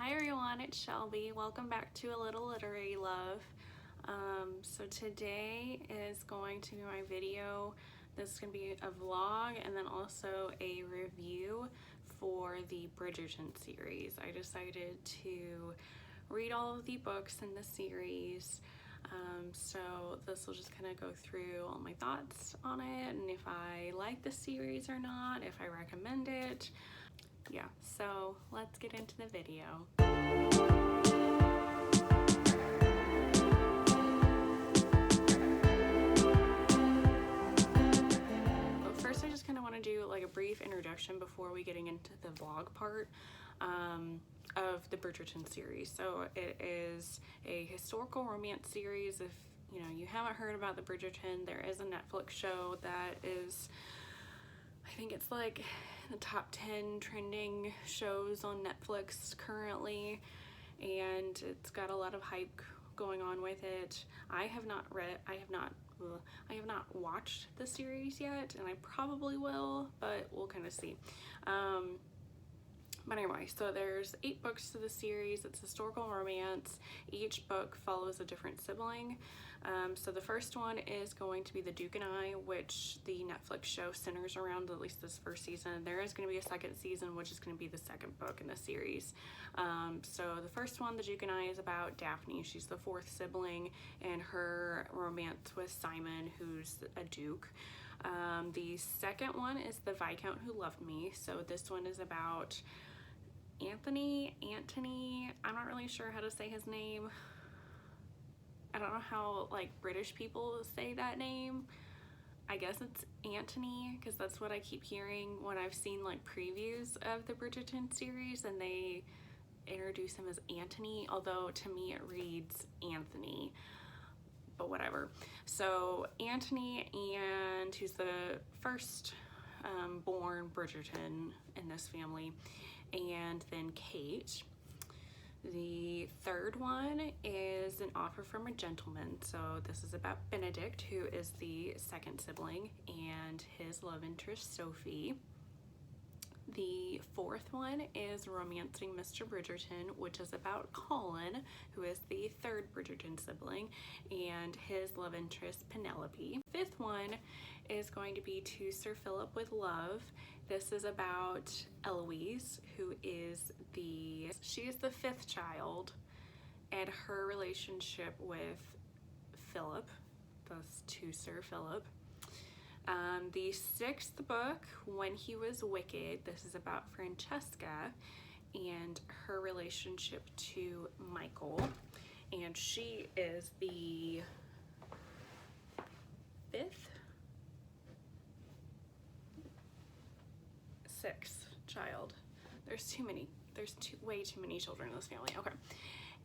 Hi everyone, it's Shelby. Welcome back to A Little Literary Love. So today is going to be my video. This is going to be a vlog and then also a review for the Bridgerton series. I decided to read all of the books in the series. So this will just kind of go through all my thoughts on it and if I like the series or not, if I recommend it. Yeah, so let's get into the video. But first I just kind of want to do like a brief introduction before we getting into the vlog part of the Bridgerton series. So it is a historical romance series. If you haven't heard about the Bridgerton, there is a Netflix show that is, I think it's like the top 10 trending shows on Netflix currently, and it's got a lot of hype going on with it. I have not watched the series yet, and I probably will, but we'll kind of see. But anyway, so there's 8 books to the series. It's historical romance. Each book follows a different sibling. So the first one is going to be The Duke and I, which the Netflix show centers around, at least this first season. There is going to be a second season, which is going to be the second book in the series. So the first one, The Duke and I, is about Daphne. She's the 4th sibling, and her romance with Simon, who's a duke. The second one is The Viscount Who Loved Me. So this one is about Antony, I'm not really sure how to say his name. I don't know how like British people say that name. I guess it's Antony because that's what I keep hearing when I've seen like previews of the Bridgerton series and they introduce him as Antony, although to me it reads Anthony, but whatever. So Antony, and who's the first born Bridgerton in this family, and then Kate. The third one is An Offer from a Gentleman. So this is about Benedict, who is the second sibling, and his love interest, Sophie. The fourth one is Romancing Mr. Bridgerton, which is about Colin, who is the third Bridgerton sibling, and his love interest, Penelope. Fifth one is going to be To Sir Philip with Love. This is about Eloise, who is she is the 5th child, and her relationship with Philip, thus To Sir Philip. The 6th book, When He Was Wicked, this is about Francesca and her relationship to Michael, and she is the 6th child. There's way too many children in this family. Okay.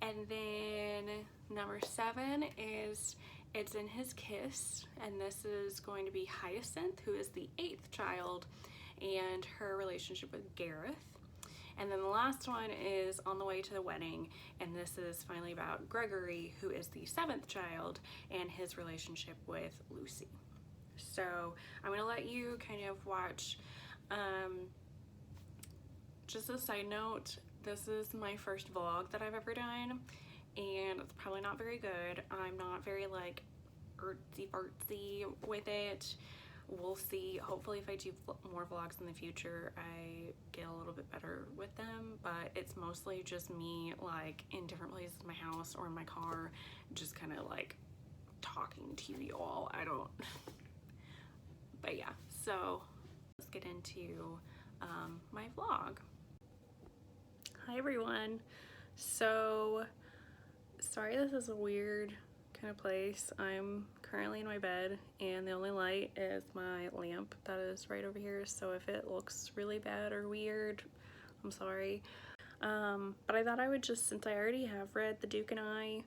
And then number 7 is It's in His Kiss, and this is going to be Hyacinth, who is the 8th child, and her relationship with Gareth. And then the last one is On the Way to the Wedding, and this is finally about Gregory, who is the 7th child, and his relationship with Lucy. So I'm gonna let you kind of watch. Just a side note, this is my first vlog that I've ever done, and it's probably not very good. I'm not very like artsy-fartsy with it. We'll see. Hopefully if I do more vlogs in the future, I get a little bit better with them, but it's mostly just me like in different places in my house or in my car, just kind of like talking to you all. But yeah, so let's get into my vlog. Hi everyone. So sorry this is a weird kind of place. I'm currently in my bed and the only light is my lamp that is right over here, so if it looks really bad or weird, I'm sorry. But I thought I would just, since I already have read The Duke and I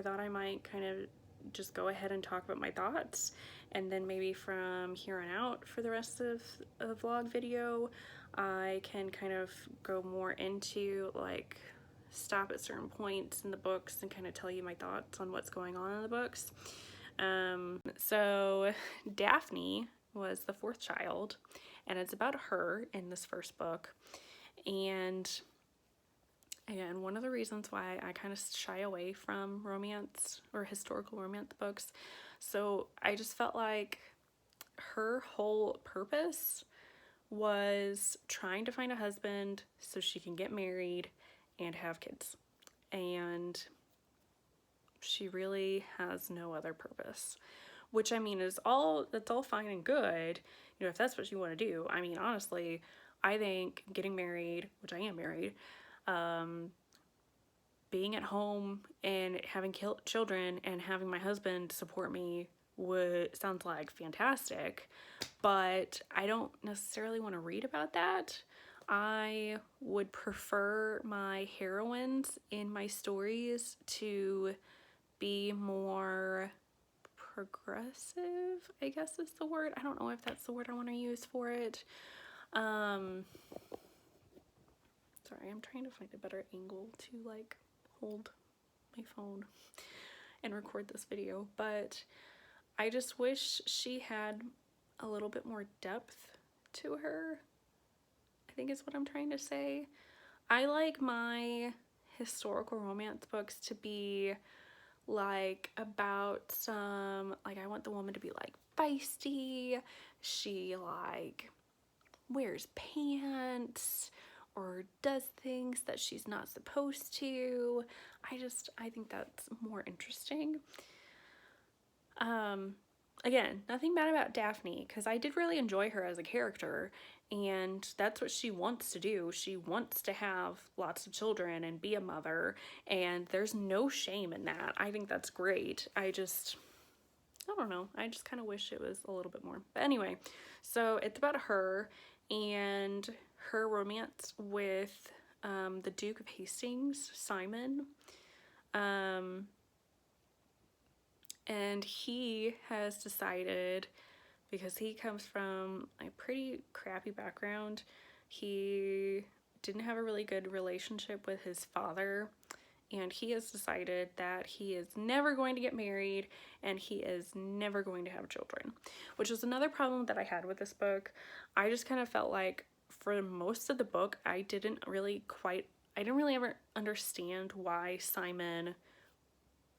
thought I might kind of just go ahead and talk about my thoughts, and then maybe from here on out for the rest of the vlog video I can kind of go more into like stop at certain points in the books and kind of tell you my thoughts on what's going on in the books. So Daphne was the 4th child, and it's about her in this first book, And again, one of the reasons why I kind of shy away from romance or historical romance books. So I just felt like her whole purpose was trying to find a husband so she can get married and have kids. And she really has no other purpose. Which, I mean, that's all fine and good, you know, if that's what you want to do. I mean, honestly, I think getting married, which I am married, being at home and having children and having my husband support me sounds like fantastic, but I don't necessarily want to read about that. I would prefer my heroines in my stories to be more progressive, I guess is the word. I don't know if that's the word I want to use for it. Sorry, I'm trying to find a better angle to like hold my phone and record this video, but I just wish she had a little bit more depth to her, I think is what I'm trying to say. I like my historical romance books to be like about some, like, I want the woman to be like feisty, she like wears pants or does things that she's not supposed to. I think that's more interesting. Again, nothing bad about Daphne, because I did really enjoy her as a character, and that's what she wants to do. She wants to have lots of children and be a mother, and there's no shame in that. I think that's great. I don't know. I just kind of wish it was a little bit more. But anyway, so it's about her and her romance with the Duke of Hastings, Simon. And he has decided, because he comes from a pretty crappy background, he didn't have a really good relationship with his father, and he has decided that he is never going to get married and he is never going to have children, which was another problem that I had with this book. I just kind of felt like for most of the book, I didn't really ever understand why Simon,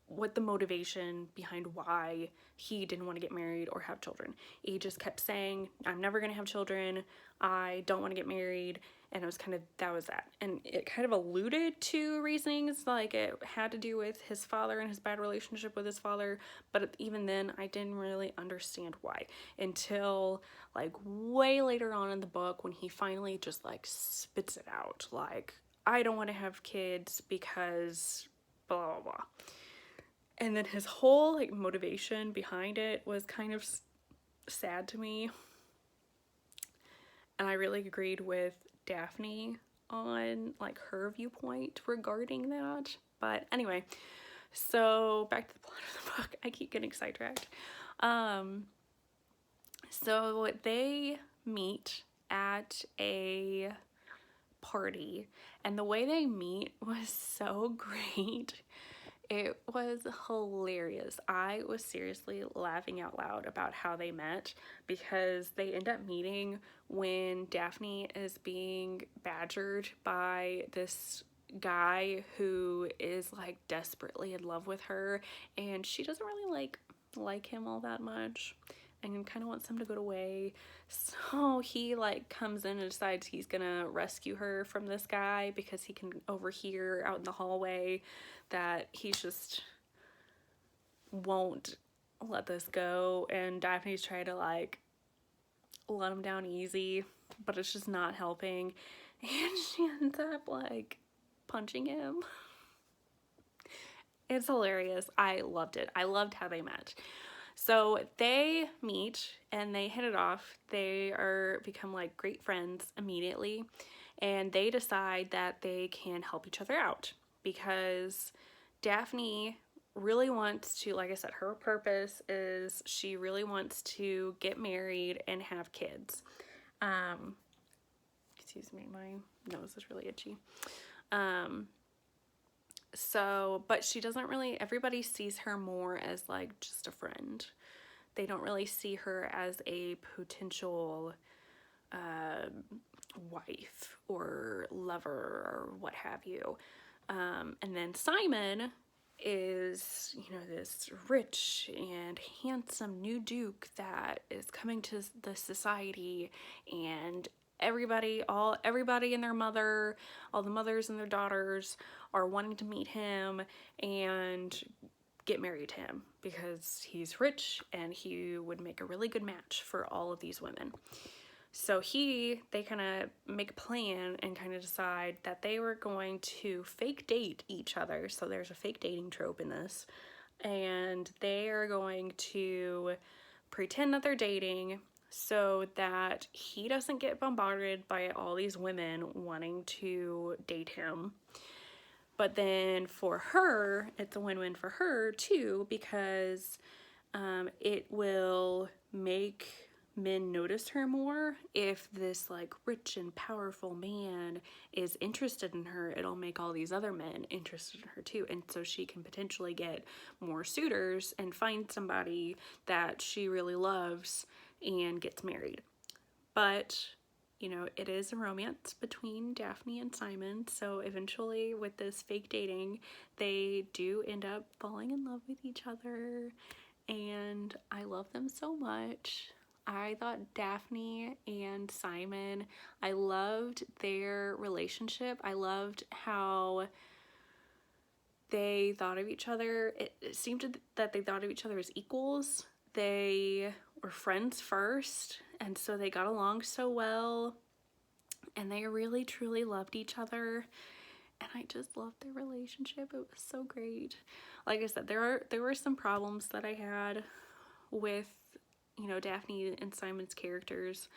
what the motivation behind why he didn't want to get married or have children. He just kept saying, I'm never going to have children, I don't want to get married, and it was kind of, that was that. And it kind of alluded to reasonings, like it had to do with his father and his bad relationship with his father, but even then I didn't really understand why until like way later on in the book, when he finally just like spits it out, like, I don't want to have kids because blah blah blah. And then his whole like motivation behind it was kind of sad to me. And I really agreed with Daphne on like her viewpoint regarding that. But anyway, so back to the plot of the book. I keep getting sidetracked. So they meet at a party, and the way they meet was so great. It was hilarious. I was seriously laughing out loud about how they met, because they end up meeting when Daphne is being badgered by this guy who is like desperately in love with her, and she doesn't really like him all that much and kind of wants him to go away. So he like comes in and decides he's gonna rescue her from this guy, because he can overhear out in the hallway that he just won't let this go, and Daphne's trying to like let him down easy, but it's just not helping, and she ends up like punching him. It's hilarious. I loved it. I loved how they met. So they meet and they hit it off. They become like great friends immediately, and they decide that they can help each other out, because Daphne really wants to, like I said, her purpose is she really wants to get married and have kids. Excuse me, my nose is really itchy. But she doesn't really, everybody sees her more as like just a friend. They don't really see her as a potential wife or lover or what have you. And then Simon is, you know, this rich and handsome new duke that is coming to the society, and everybody and their mother, all the mothers and their daughters are wanting to meet him and get married to him because he's rich and he would make a really good match for all of these women. So they kind of make a plan and kind of decide that they were going to fake date each other. So there's a fake dating trope in this. And they are going to pretend that they're dating so that he doesn't get bombarded by all these women wanting to date him. But then for her, it's a win-win for her too, because it will make men notice her more. If this like rich and powerful man is interested in her, it'll make all these other men interested in her too, and so she can potentially get more suitors and find somebody that she really loves and gets married. But you know, it is a romance between Daphne and Simon, so eventually with this fake dating, they do end up falling in love with each other, and I love them so much. I thought Daphne and Simon, I loved their relationship. I loved how they thought of each other. It seemed that they thought of each other as equals. They were friends first, and so they got along so well, and they really truly loved each other. And I just loved their relationship. It was so great. Like I said, there were some problems that I had with, you know, Daphne and Simon's characters,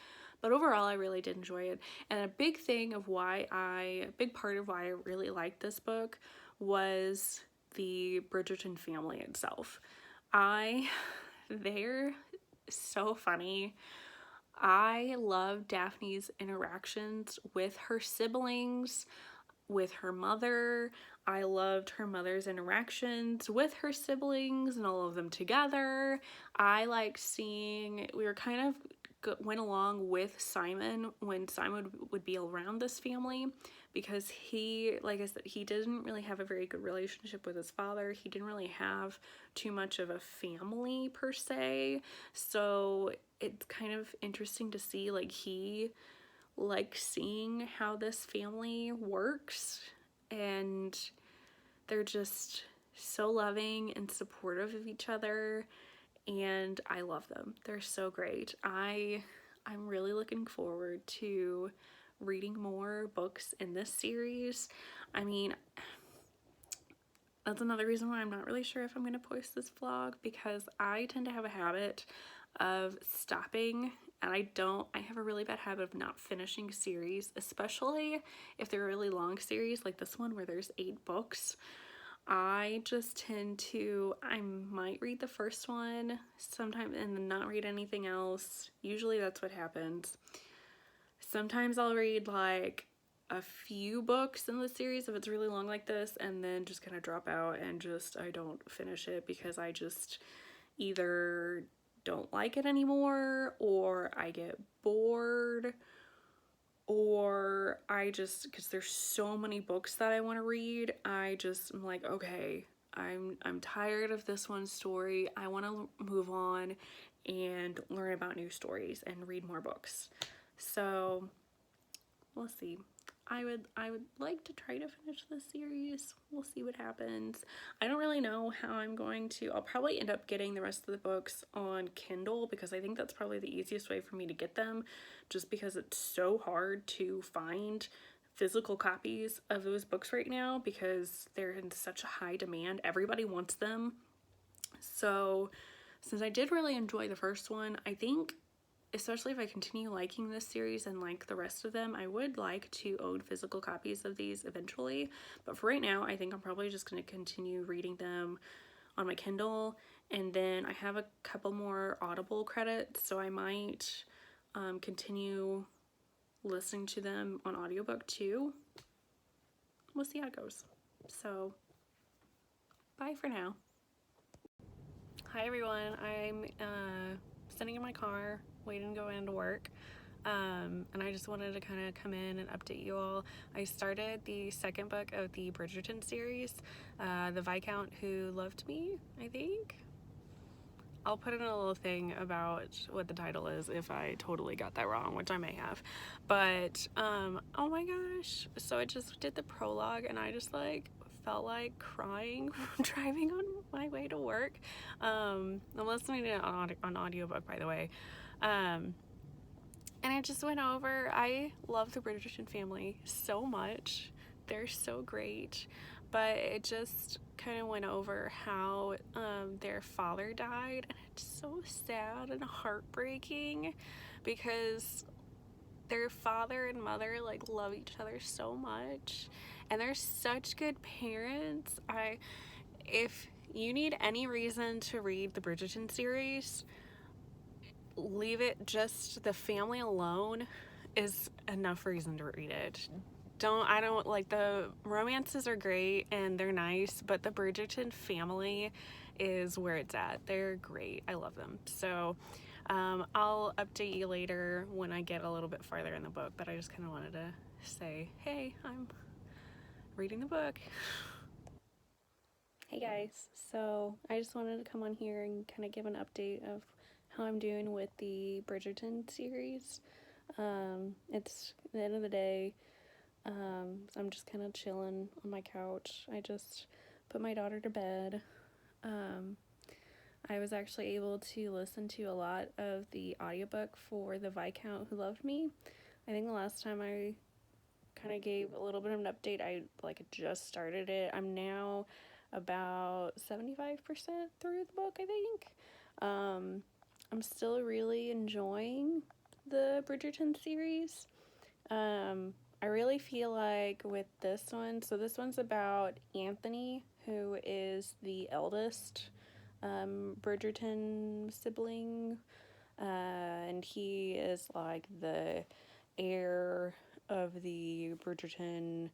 but overall I really did enjoy it. And a big part of why I really liked this book was the Bridgerton family itself. They're so funny. I love Daphne's interactions with her siblings, with her mother. I loved her mother's interactions with her siblings and all of them together. I like seeing, we were kind of went along with Simon when Simon would be around this family, because he, like I said, he didn't really have a very good relationship with his father. He didn't really have too much of a family per se. So it's kind of interesting to see, like, he likes seeing how this family works, and they're just so loving and supportive of each other, and I love them. They're so great. I'm really looking forward to reading more books in this series. I mean, that's another reason why I'm not really sure if I'm going to post this vlog, because I tend to have a habit of stopping, and I have a really bad habit of not finishing series, especially if they're a really long series like this one where there's 8 books. I just tend to, I might read the first one sometime and then not read anything else. Usually that's what happens. Sometimes I'll read like a few books in the series if it's really long like this, and then just kind of drop out and just, I don't finish it because I just either don't like it anymore, or I get bored, or I just, because there's so many books that I want to read, I just am like, okay, I'm tired of this one story. I want to move on and learn about new stories and read more books. So we'll see. I would like to try to finish this series. We'll see what happens. I don't really know how I'm going to. I'll probably end up getting the rest of the books on Kindle, because I think that's probably the easiest way for me to get them, just because it's so hard to find physical copies of those books right now because they're in such a high demand. Everybody wants them. So since I did really enjoy the first one, I think, especially if I continue liking this series and like the rest of them, I would like to own physical copies of these eventually. But for right now, I think I'm probably just going to continue reading them on my Kindle. And then I have a couple more Audible credits, so I might continue listening to them on audiobook too. We'll see how it goes. So bye for now. Hi everyone, I'm sitting in my car waiting to go into work. And I just wanted to kind of come in and update you all. I started the second book of the Bridgerton series, The Viscount Who Loved Me, I think. I'll put in a little thing about what the title is if I totally got that wrong, which I may have. But, oh my gosh. So I just did the prologue and I just like felt like crying driving on my way to work. I'm listening to it on audiobook, by the way. And I just went over, I love the Bridgerton family so much. They're so great. But it just kind of went over how their father died, and it's so sad and heartbreaking because their father and mother like love each other so much, and they're such good parents. If you need any reason to read the Bridgerton series, leave it just the family alone is enough reason to read it. I don't like, the romances are great and they're nice, but the Bridgerton family is where it's at. They're great. I love them. So I'll update you later when I get a little bit farther in the book, but I just kind of wanted to say, hey, I'm reading the book. Hey guys, so I just wanted to come on here and kind of give an update of how I'm doing with the Bridgerton series. It's the end of the day. I'm just kind of chilling on my couch. I just put my daughter to bed. I was actually able to listen to a lot of the audiobook for The Viscount Who Loved Me. I think the last time I kind of gave a little bit of an update, I just started it. I'm now about 75% through the book, I think. I'm still really enjoying the Bridgerton series. I really feel like with this one, so this one's about Anthony, who is the eldest Bridgerton sibling, and he is like the heir of the Bridgerton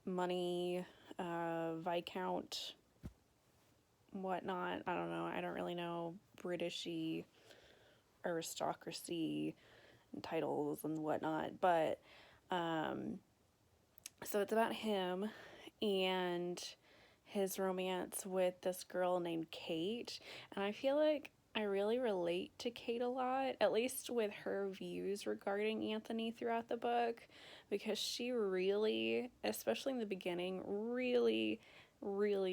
money, Viscount, whatnot. I don't know. I don't really know Britishy aristocracy and titles and whatnot, but so it's about him and his romance with this girl named Kate, and I feel like I really relate to Kate a lot, at least with her views regarding Anthony throughout the book, because she really, especially in the beginning, really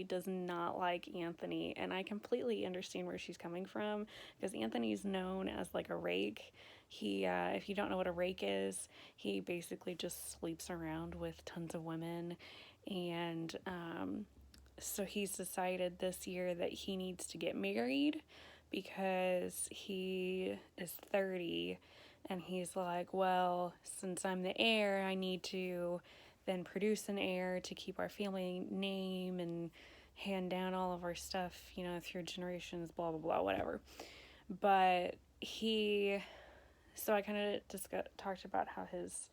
does not like Anthony, and I completely understand where she's coming from, because Anthony's known as like a rake. He, if you don't know what a rake is, he basically just sleeps around with tons of women, and so he's decided this year that he needs to get married because he is 30, and he's like, well, since I'm the heir, I need to then produce an heir to keep our family name and hand down all of our stuff, you know, through generations, blah, blah, blah, whatever. But so I kind of just talked about how his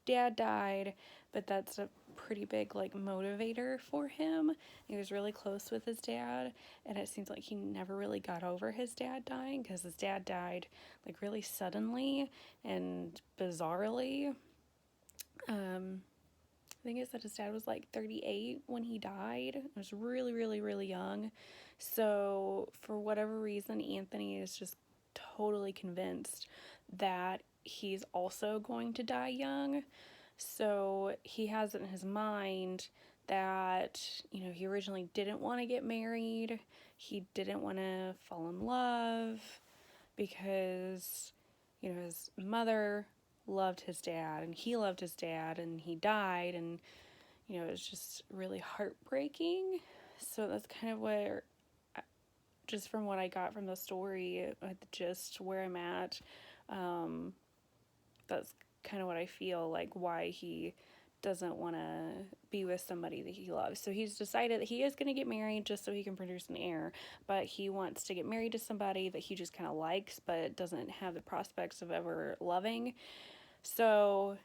dad died, but that's a pretty big like motivator for him. He was really close with his dad, and it seems like he never really got over his dad dying, because his dad died like really suddenly and bizarrely. I think it said his dad was like 38 when he died. It was really young. So for whatever reason, Anthony is just totally convinced that he's also going to die young. So he has it in his mind that, you know, he originally didn't want to get married. He didn't want to fall in love because, you know, his mother loved his dad and he loved his dad, and he died, and, you know, it was just really heartbreaking. So that's kind of where, just from what I got from the story, just where I'm at, that's kind of what I feel like why he doesn't want to be with somebody that he loves. So he's decided that he is going to get married just so he can produce an heir, but he wants to get married to somebody that he just kind of likes but doesn't have the prospects of ever loving. So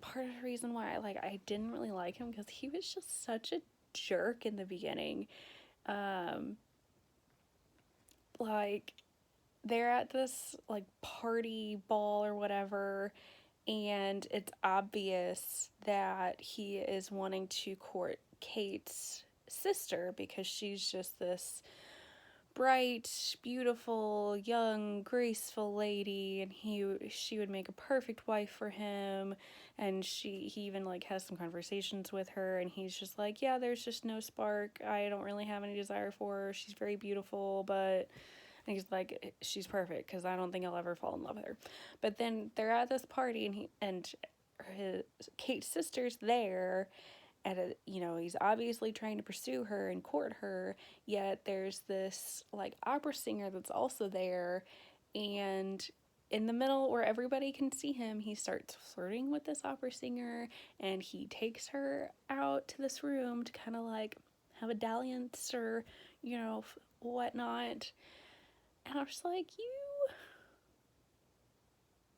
part of the reason why I didn't really like him, because he was just such a jerk in the beginning. Like, they're at this like party ball or whatever, and it's obvious that he is wanting to court Kate's sister because she's just this bright, beautiful, young, graceful lady, and she would make a perfect wife for him. And he even like has some conversations with her, and he's just like, yeah, there's just no spark. I don't really have any desire for her. She's very beautiful, but and he's like, she's perfect because I don't think I'll ever fall in love with her. But then they're at this party, and his Kate's sister's there, he's obviously trying to pursue her and court her, yet there's this like opera singer that's also there, and in the middle where everybody can see him, he starts flirting with this opera singer, and he takes her out to this room to kind of like have a dalliance or whatnot. And I was like,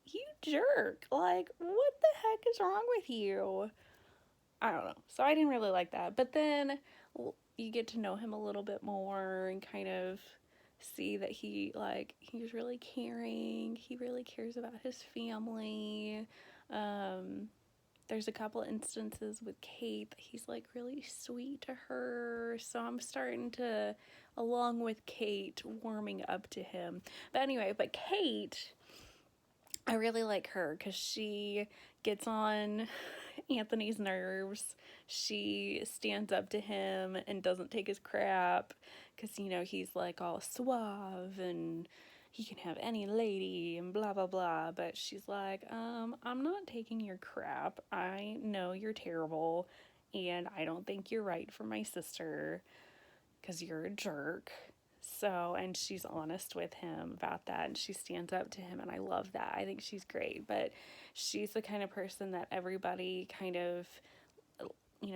you jerk, like what the heck is wrong with you? I don't know. So I didn't really like that. But then you get to know him a little bit more and kind of see that he's really caring. He really cares about his family. There's a couple instances with Kate that he's like really sweet to her. So I'm starting to, along with Kate, warming up to him. But anyway, Kate, I really like her because she gets on Anthony's nerves. She stands up to him and doesn't take his crap because, he's like all suave and he can have any lady and blah, blah, blah. But she's like, I'm not taking your crap. I know you're terrible and I don't think you're right for my sister because you're a jerk. So, and she's honest with him about that, and she stands up to him, and I love that. I think she's great, but she's the kind of person that everybody kind of,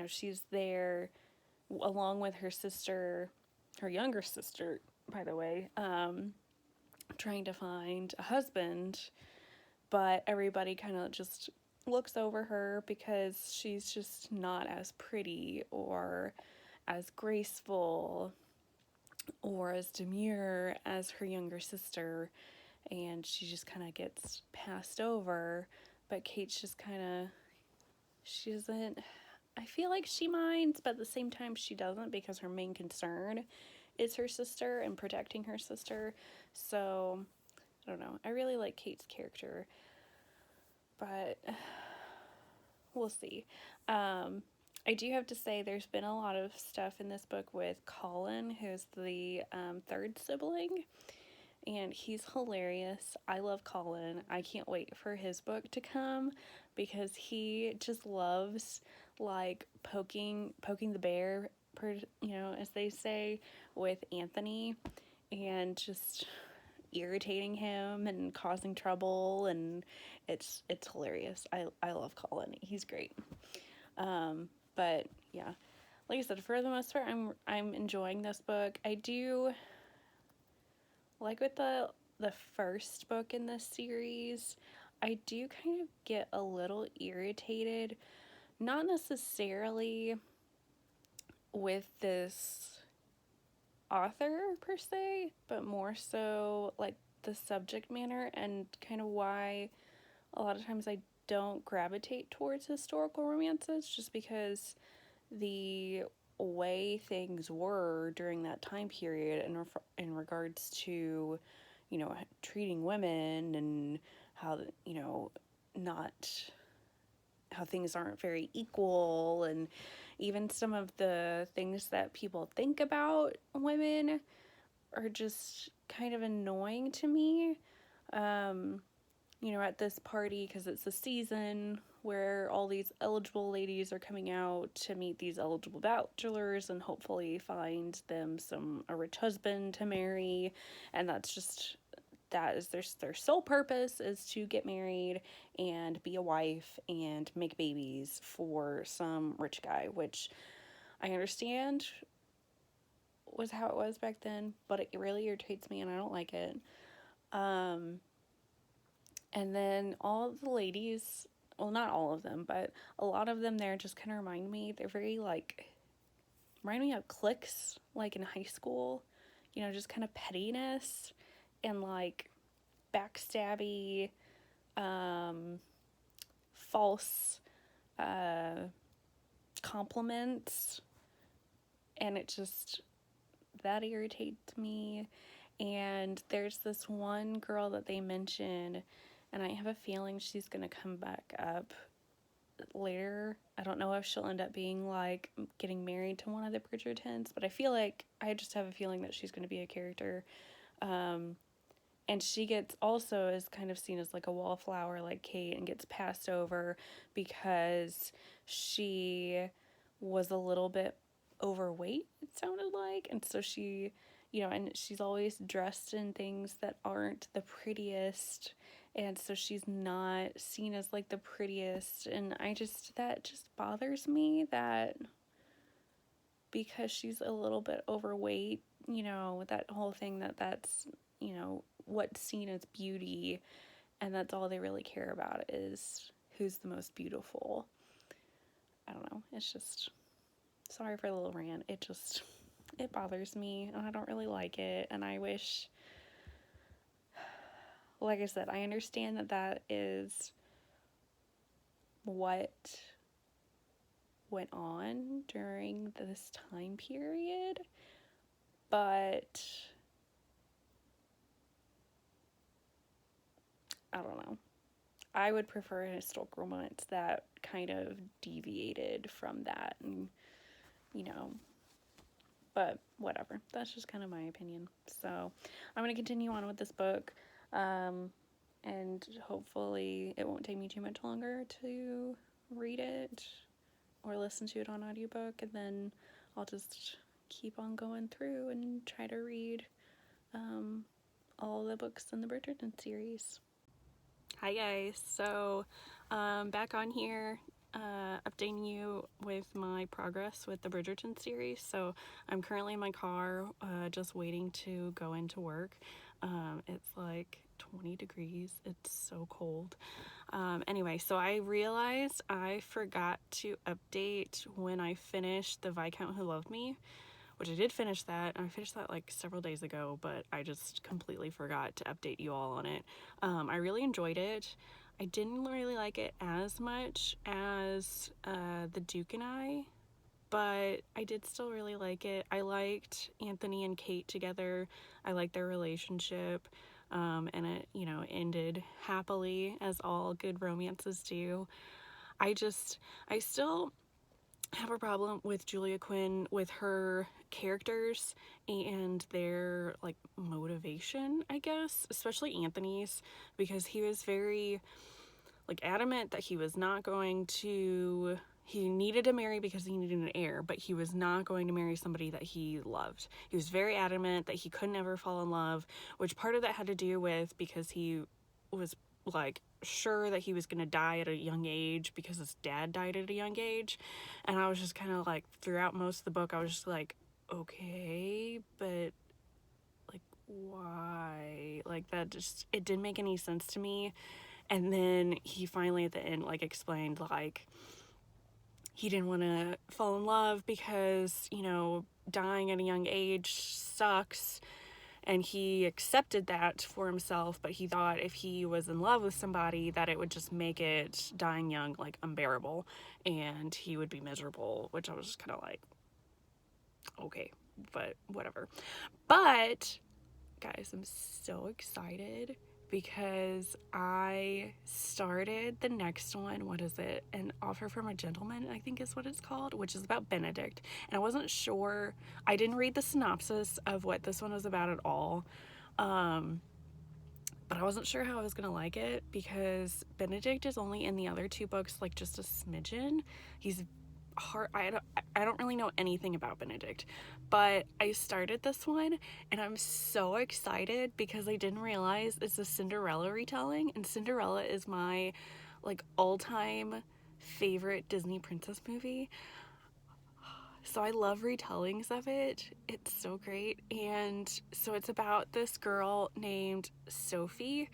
she's there along with her sister, her younger sister, by the way, trying to find a husband, but everybody kind of just looks over her because she's just not as pretty or as graceful or as demure as her younger sister, and she just kind of gets passed over. But Kate's just kind of, she doesn't, I feel like she minds, but at the same time she doesn't, because her main concern is her sister and protecting her sister. So I don't know, I really like Kate's character, but we'll see. I do have to say there's been a lot of stuff in this book with Colin, who's the third sibling, and he's hilarious. I love Colin. I can't wait for his book to come because he just loves like poking the bear, as they say, with Anthony, and just irritating him and causing trouble, and it's hilarious. I love Colin. He's great. But yeah, like I said, for the most part, I'm enjoying this book. I do like with the first book in this series, I do kind of get a little irritated, not necessarily with this author per se, but more so like the subject matter, and kind of why a lot of times I don't gravitate towards historical romances, just because the way things were during that time period in regards to, treating women, and how, not how things aren't very equal, and even some of the things that people think about women are just kind of annoying to me. At this party, because it's a season where all these eligible ladies are coming out to meet these eligible bachelors and hopefully find them a rich husband to marry, and that is their sole purpose, is to get married and be a wife and make babies for some rich guy, which I understand was how it was back then, but it really irritates me and I don't like it. And then all of the ladies, well, not all of them, but a lot of them there just kind of remind me of cliques, like in high school, just kind of pettiness. and like backstabby, false compliments, and it just, that irritates me. And there's this one girl that they mention, and I have a feeling she's gonna come back up later. I don't know if she'll end up being like getting married to one of the Bridgertons, but I just have a feeling that she's gonna be a character. And she gets also is kind of seen as like a wallflower like Kate, and gets passed over because she was a little bit overweight, it sounded like. And so she, and she's always dressed in things that aren't the prettiest. And so she's not seen as like the prettiest. And that just bothers me, that because she's a little bit overweight, that whole thing that's, what's seen as beauty, and that's all they really care about is who's the most beautiful. I don't know. It's just, sorry for the little rant. It bothers me, and I don't really like it. And I wish, like I said, I understand that is what went on during this time period, but I don't know. I would prefer a historical romance that kind of deviated from that, and but whatever. That's just kind of my opinion. So I'm going to continue on with this book, and hopefully it won't take me too much longer to read it or listen to it on audiobook, and then I'll just keep on going through and try to read all the books in the Bridgerton series. Hi guys, so back on here, updating you with my progress with the Bridgerton series. So I'm currently in my car, just waiting to go into work. It's like 20 degrees, it's so cold. Anyway, so I realized I forgot to update when I finished The Viscount Who Loved Me, which I did finish that. I finished that like several days ago, but I just completely forgot to update you all on it. I really enjoyed it. I didn't really like it as much as The Duke and I, but I did still really like it. I liked Anthony and Kate together. I liked their relationship, and it, ended happily, as all good romances do. I still have a problem with Julia Quinn, with her characters and their like motivation, I guess, especially Anthony's, because he was very like adamant that he was not going to, he needed to marry because he needed an heir, but he was not going to marry somebody that he loved. He was very adamant that he could never fall in love, which part of that had to do with because he was like sure that he was going to die at a young age because his dad died at a young age. And I was just kind of like, throughout most of the book, I was just like, okay, but like why? Like that just, it didn't make any sense to me. And then he finally at the end like explained like he didn't want to fall in love because, dying at a young age sucks. And he accepted that for himself, but he thought if he was in love with somebody that it would just make it, dying young, like unbearable, and he would be miserable, which I was just kind of like, okay, but whatever. But guys, I'm so excited because I started the next one. What is it? An Offer from a Gentleman, I think is what it's called, which is about Benedict. And I wasn't sure. I didn't read the synopsis of what this one was about at all. But I wasn't sure how I was going to like it because Benedict is only in the other two books like just a smidgen. He's hard. I don't really know anything about Benedict, but I started this one and I'm so excited because I didn't realize it's a Cinderella retelling, and Cinderella is my like all-time favorite Disney princess movie. So I love retellings of it. It's so great. And so it's about this girl named Sophie,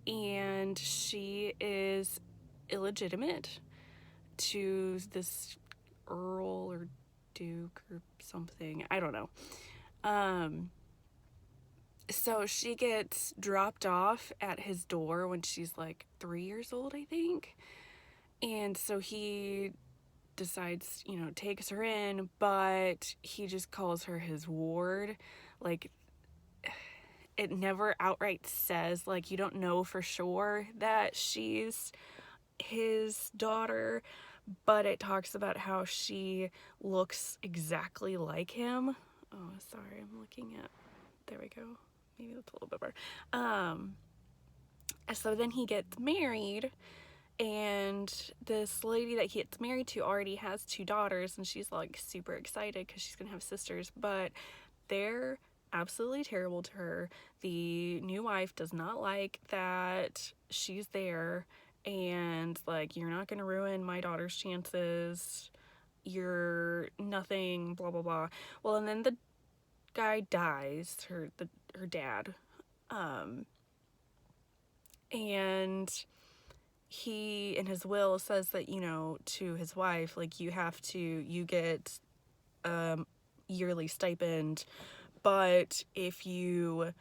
and she is illegitimate to this earl or duke or something. I don't know. So she gets dropped off at his door when she's like 3 years old, I think. And so he decides, takes her in, but he just calls her his ward. Like, it never outright says, like, you don't know for sure that she's his daughter, but it talks about how she looks exactly like him. Oh, sorry, I'm looking at, there we go. Maybe that's a little bit better. So then he gets married, and this lady that he gets married to already has 2 daughters, and she's like super excited because she's gonna have sisters, but they're absolutely terrible to her. The new wife does not like that she's there, and like, you're not gonna ruin my daughter's chances, you're nothing, blah blah blah. Well, and then the guy dies, her dad, and he in his will says that, to his wife, like, you get yearly stipend, but if you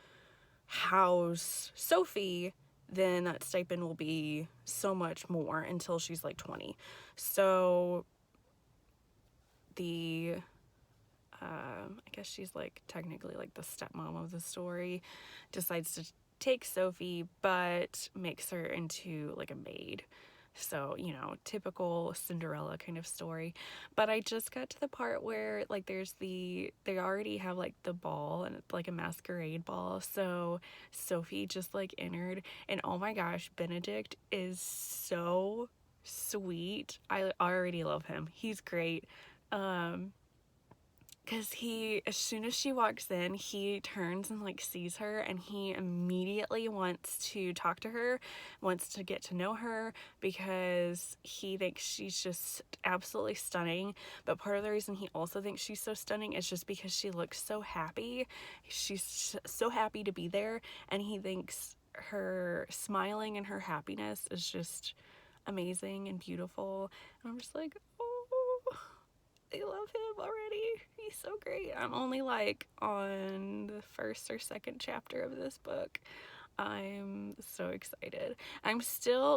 house Sophie, then that stipend will be so much more until she's like 20. So the I guess she's like technically like the stepmom of the story, decides to take Sophie but makes her into like a maid. So, typical Cinderella kind of story. But I just got to the part where like they already have like the ball, and it's like a masquerade ball. So Sophie just like entered, and oh my gosh, Benedict is so sweet. I already love him. He's great. Because as soon as she walks in, he turns and like sees her, and he immediately wants to talk to her, wants to get to know her, because he thinks she's just absolutely stunning. But part of the reason he also thinks she's so stunning is just because she looks so happy. She's so happy to be there, and he thinks her smiling and her happiness is just amazing and beautiful. And I'm just like, oh, I love him already. He's so great. I'm only like on the first or second chapter of this book. I'm so excited.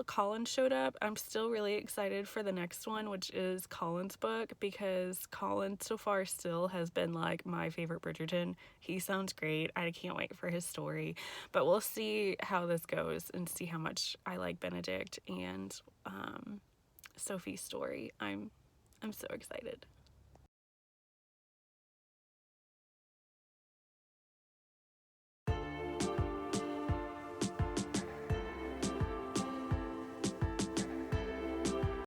Colin showed up. I'm still really excited for the next one, which is Colin's book, because Colin so far still has been like my favorite Bridgerton. He sounds great. I can't wait for his story. But we'll see how this goes and see how much I like Benedict and Sophie's story. I'm so excited.